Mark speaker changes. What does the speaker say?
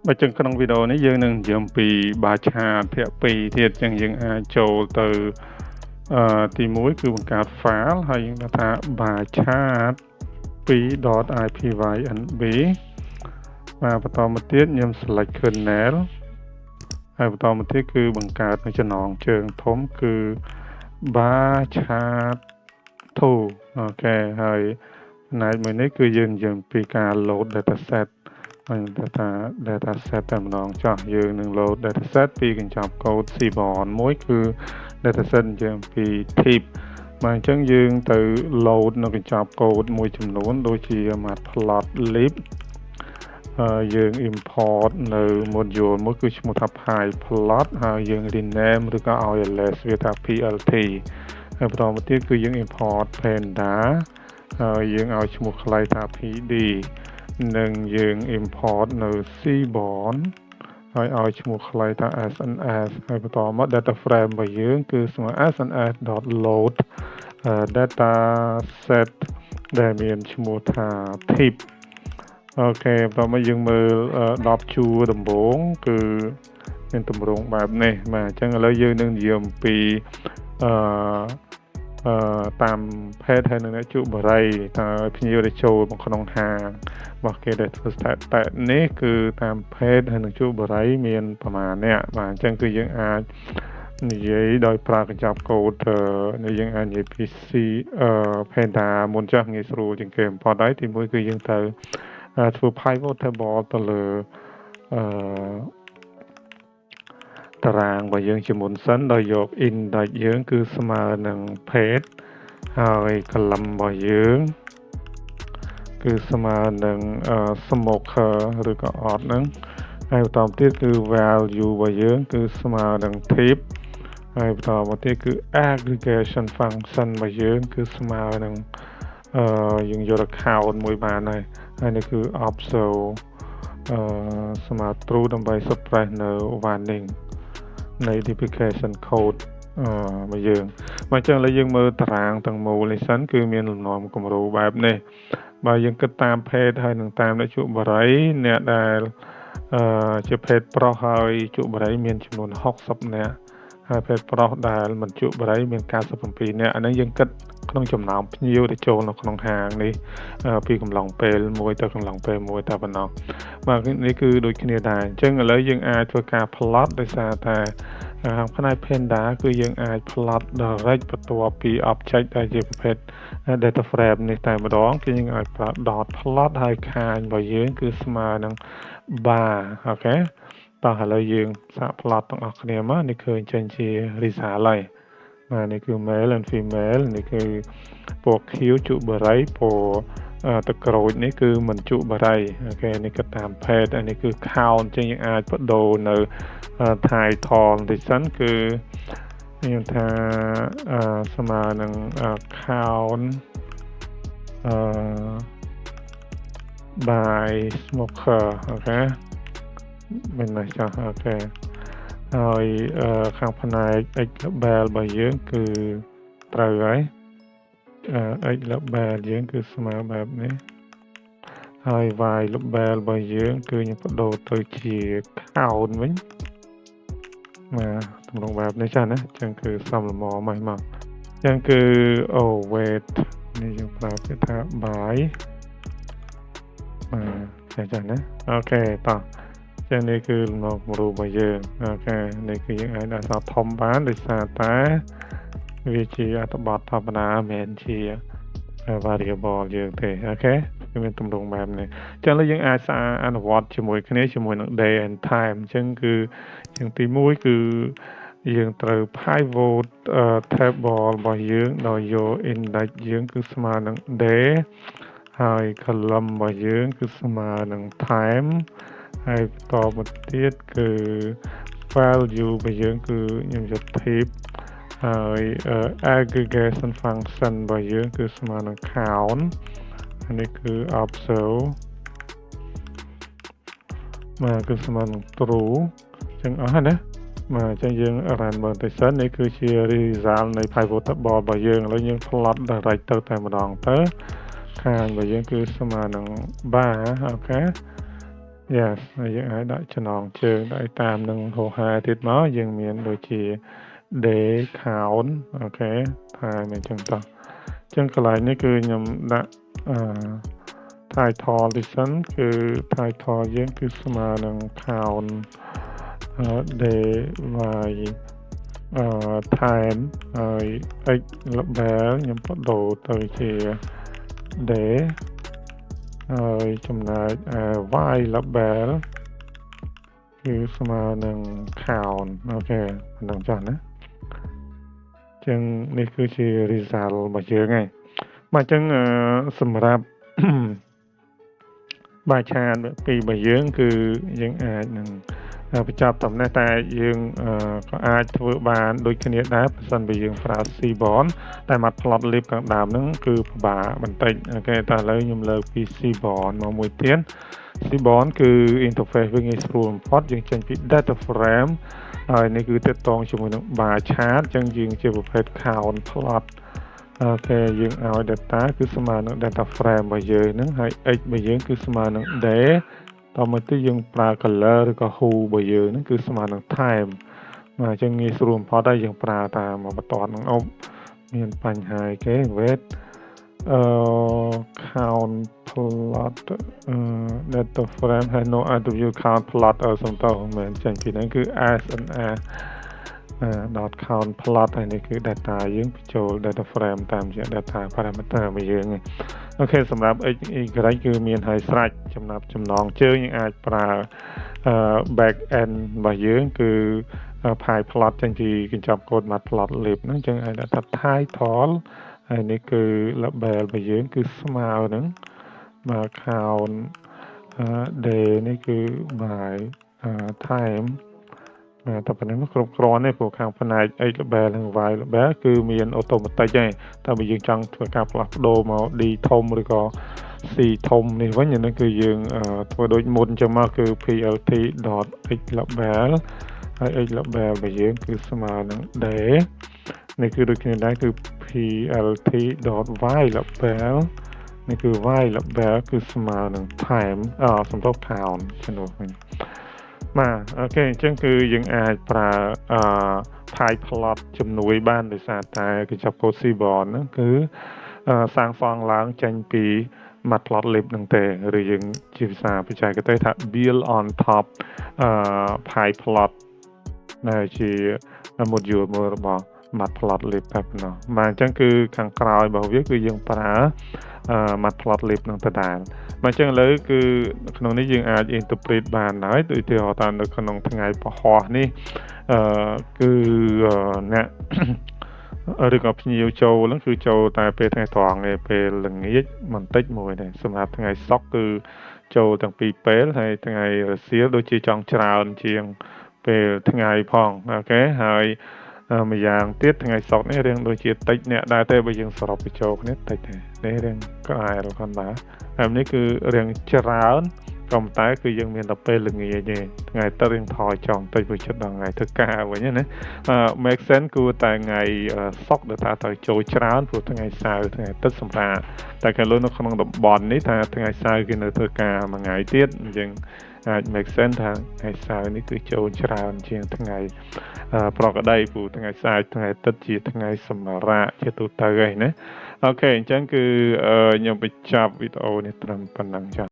Speaker 1: Và trongក្នុងវីដេអូនេះយើងនឹងនិយាយអំពីបាឆាភាគ2ទៀតចឹងយើងអាចចូលទៅទី1គឺបង្កើត file ហើយយើងដាក់ថា barchat 2.ipynb បាទបន្តមកទៀតខ្ញុំ select kernel ហើយបន្តមកទៀតគឺបង្កើតនៅចំណងជើងធំគឺ barchat 2អូខេហើយផ្នែកមួយនេះគឺយើងនិយាយពីការ load dataset ហើយថា dataset តែម្ដងចោះយើងនឹង load dataset ពីកញ្ចប់កូដ Cibon មួយគឺ dataset និយាយពី type បាទអញ្ចឹងយើងទៅ load នៅកញ្ចប់កូដមួយចំនួនដូចជា matplotlib យើង import នៅ module មួយគឺឈ្មោះថា pyplot ហើយយើង rename ឬក៏ឲ្យ alias វាថា plt ហើយបន្តមកទៀតគឺយើង import panda ហើយយើងឲ្យឈ្មោះខ្លីថា pd និងយើង import នៅ Cibon ហើយឲ្យឈ្មោះខ្លីថា sns ហើយបន្តមក data frame របស់យើងគឺស្មើ sns.load data set ដែលមានឈ្មោះថា type អូខេបន្តមកយើងមើល10ជួរដំបូងគឺមានទម្រង់បែបនេះបាទអញ្ចឹងឥឡូវយើងនឹងនិយាយអំពីតាម page ហើយនឹងអ្នកជួបបរិយតើភ្ញៀវដែលចូលមកក្នុងហាងរបស់គេដែលធ្វើ stat នេះគឺតាម page ហើយនឹងជួបបរិយមានប្រមាណអ្នកបាទអញ្ចឹងគឺយើងអាចនិយាយដោយប្រើកញ្ចប់កូដយើងអាចនិយាយពី panda មុនចាស់ងាយស្រួលជាងគេបំផុតហើយទីមួយគឺយើងទៅធ្វើ pivot table ទៅលើតារាងរបស់យើងជាមុនសិនដោយយក index យើងគឺស្មើនឹង page ហើយ column របស់យើងគឺស្មើនឹង smoker ឬក៏ odd ហ្នឹងហើយបន្តមកទៀតគឺ value របស់យើងគឺស្មើនឹង type ហើយបន្តមកទៀតគឺ aggregation function របស់យើងគឺស្មើនឹងយើងយក account មួយបានហើយនេះគឺ obso ស្មើ true ដើម្បី suppress នៅ warning នៃ duplication code របស់យើងមកអញ្ចឹងឥឡូវយើងមើលតារាងទាំងមូលនេះសិនគឺមានលំនាំគំរូបែបនេះបើយើងគិតតាម page ហើយនឹងតាមអ្នកជួបបរិយអ្នកដែលជា page ប្រុសហើយជួបបរិយមានចំនួន60នាក់ហើយ page ប្រុសដែលមិនជួបបរិយមាន97នាក់អានេះយើងគិតក្នុងចំណោមភ្ញៀវដែលចូលនៅក្នុងហាងនេះពីកំឡុងពេលមួយទៅកំឡុងពេលមួយតែប៉ុណ្ណោះបាទនេះគឺដូចគ្នាដែរអញ្ចឹងឥឡូវយើងអាចធ្វើការ plot ដោយសារតែខាងផ្នែក panda គឺយើងអាច plot direct បន្ទាប់ពី object ដែលជាប្រភេទ data frame នេះតែម្ដងគឺយើងអាចប្រើ dot plot ហើយខាងរបស់យើងគឺស្មើនឹង bar អូខេតោះឥឡូវយើងសាក plot ទាំងអស់គ្នាមកនេះឃើញចេញជា result ហើយបាទនេះគឺ male and female នេះគឺពណ៌ខៀវជក់បរិយពណ៌ទឹកក្រូចនេះគឺមិនជក់បរិយអូខេនេះគឺតាម page ហើយនេះគឺ count ចឹងយើងអាចបដូរនៅ title ទីសិនគឺខ្ញុំថាស្មើនឹង count by smoker អូខេមិនណាចាស់អូខេហើយខាងផ្នែក x label របស់យើងគឺត្រូវហើយx label យើងគឺស្មើបែបនេះហើយ y label របស់យើងគឺខ្ញុំបដូរទៅជា count វិញទម្រង់បែបនេះចាណាអញ្ចឹងគឺសមល្មមមកអញ្ចឹងគឺ weight នេះយើងប្រើពាក្យថា by ចាណាអូខេតោះចឹងនេះគឺលំនាំគំរូរបស់យើងអូខេនេះគឺយើងអាចដាក់អក្សរធំបានដោយសារតែវាជាអត្ថបទធម្មតាមិនមែនជា variable យើងទេអូខេវាមានទម្រង់បែបនេះចឹងឥឡូវយើងអាចអនុវត្តជាមួយគ្នាជាមួយនឹង day and time អញ្ចឹងគឺជាងទី1គឺយើងត្រូវ pivot table របស់យើងដោយយក index យើងគឺស្មើនឹង day ហើយ column របស់យើងគឺស្មើនឹង time ហើយបន្តមកទៀតគឺ value របស់យើងគឺខ្ញុំយក type ហើយ aggregation function របស់យើងគឺស្មើនឹង count នេះគឺ obso គឺស្មើនឹង true អញ្ចឹងអស់ហើយណាអញ្ចឹងយើង run មើលទៅសិននេះគឺជា result នៃ pivot table របស់យើងឥឡូវយើង plot direct ទៅតែម្ដងទៅខាងរបស់យើងគឺស្មើនឹង bar អូខេ yes ហើយយើងអាចដាក់ចំណងជើងដោយតាមនឹងហោហាទៀតមកយើងមានដូចជា day count អូខេថាមិនចឹងតោះអញ្ចឹងកន្លែងនេះគឺខ្ញុំដាក់title listen គឺ title យើងគឺស្មើនឹង count day y time ហើយ x label ខ្ញុំបដូរទៅជា day ហើយចំណែកy label គឺស្មើនឹង count អូខេប៉ុណ្ណឹងចុះណាចឹងនេះគឺជា result របស់យើងហើយបាទចឹងសម្រាប់ បាឆានពីរបស់យើងគឺយើងអាចនឹងបញ្ចប់តាមនេះតែយើងក៏អាចធ្វើបានដូចគ្នាដែរបើសិនបើយើងប្រើ Seaborn តែ Matplotlib ខាងដើមហ្នឹងគឺពិបាកបន្តិចអូខេតែឥឡូវខ្ញុំលើកពី Seaborn មកមួយទៀត Seaborn គឺ interface វាងាយស្រួលបំផុតយើងចេញពី data frame ហើយនេះគឺទាក់ទងជាមួយនឹង bar chart អញ្ចឹងយើងជាប្រភេទ count plot អូខេយើងឲ្យ data គឺស្មើនឹង data frame របស់យើងហ្នឹងហើយ x របស់យើងគឺស្មើនឹង day តមកទៅយើងប្រើ color ឬក៏ hue របស់យើងហ្នឹងគឺស្មើនឹង time បាទអញ្ចឹងងាយស្រួលបំផុតហើយយើងប្រើតាមបន្ទាត់នឹងអប់មានបញ្ហាអីគេ wait count plot data frame has no attribute count plot សំដៅមិនចេញពីហ្នឹងគឺ snr .count plot ហើយនេះគឺ data យើងបញ្ចូល data frame តាមជា data parameter របស់យើងអូខេសម្រាប់ x y គឺមានហើយស្រេចចំណាប់ចំណងជើងយើងអាចប្រើ back end របស់យើងគឺ pie plot ចេញពីកញ្ចប់កូដ matplotlib ហ្នឹងអញ្ចឹងអាចដាក់ថា title ហើយនេះគឺ label របស់យើងគឺស្មើនឹងបាទ count day នេះគឺ by time តែប៉ុណ្្នឹងគ្រប់គ្រាន់ទេព្រោះខាងផ្នែក x label និង y label គឺមាន automatic ទេតែបើយើងចង់ធ្វើការផ្លាស់ប្ដូរមក d ធំឬក៏ c ធំនេះវិញអានេះគឺយើងធ្វើដូចមុនចឹងមកគឺ plt.x label ហើយ x label របស់យើងគឺស្មើនឹង day នេះគឺដូចគ្នាដែរគឺ plt.y label នេះគឺ y label គឺស្មើនឹង time សំដៅ count ជំនួសវិញបាទអូខេអញ្ចឹងគឺយើងអាចប្រើ pie plot ជំនួយបានដោយសារតែកញ្ចប់កូដ Seaborn ហ្នឹងគឺសាងសង់ឡើងចេញពី Matplotlib ហ្នឹងទេឬយើងជាភាសាបច្ចេកទេសថា build on top pie plot ដែលជា module មួយរបស់ Matplotlib តែប៉ុណ្ណោះបាទអញ្ចឹងគឺខាងក្រោយរបស់វាគឺយើងប្រើ Matplotlib នឹងដដែលបាទអញ្ចឹងឥឡូវគឺក្នុងនេះយើងអាច interpret បានហើយដូចទីហោតានៅក្នុងថ្ងៃពហុនេះគឺអ្នកឬក៏ភ្ញៀវចូលហ្នឹងគឺចូលតែពេលថ្ងៃត្រង់ទេពេលល្ងាចបន្តិចមួយទេសម្រាប់ថ្ងៃសុក្រគឺចូលទាំងពីរពេលហើយថ្ងៃរសៀលដូចជាចង់ច្រើនជាងពេលថ្ងៃផងអូខេហើយម្យ៉ាងទៀតថ្ងៃសុក្រនេះរៀងដូចជាតិចអ្នកដែរទេបើយើងសរុបបញ្ចូលគ្នាតិចទេនេះរៀងក្អែលផងបាទហើយនេះគឺរៀងច្រើនក៏ប៉ុន្តែគឺយើងមានតែពេលល្ងាចទេថ្ងៃទឹករៀងថយចង់តិចព្រោះចិត្តដល់ថ្ងៃធ្វើការវិញណាmake sense គួរតែថ្ងៃសុក្រដែលថាត្រូវចូលច្រើនព្រោះថ្ងៃសៅរ៍ថ្ងៃទឹកសម្រាប់តែគេលើនៅក្នុងតំបន់នេះថាថ្ងៃសៅរ៍គេនៅធ្វើការមួយថ្ងៃទៀតអញ្ចឹងអាច make sense ថាថ្ងៃសៅរ៍នេះគឺចូលច្រើនជាងថ្ងៃប្រកដីព្រោះថ្ងៃសៅរ៍ថ្ងៃទឹកជាថ្ងៃសម្រាប់ជាទូទៅហើយណាអូខេអញ្ចឹងគឺខ្ញុំបញ្ចប់វីដេអូនេះត្រឹមប៉ុណ្ណឹងចា៎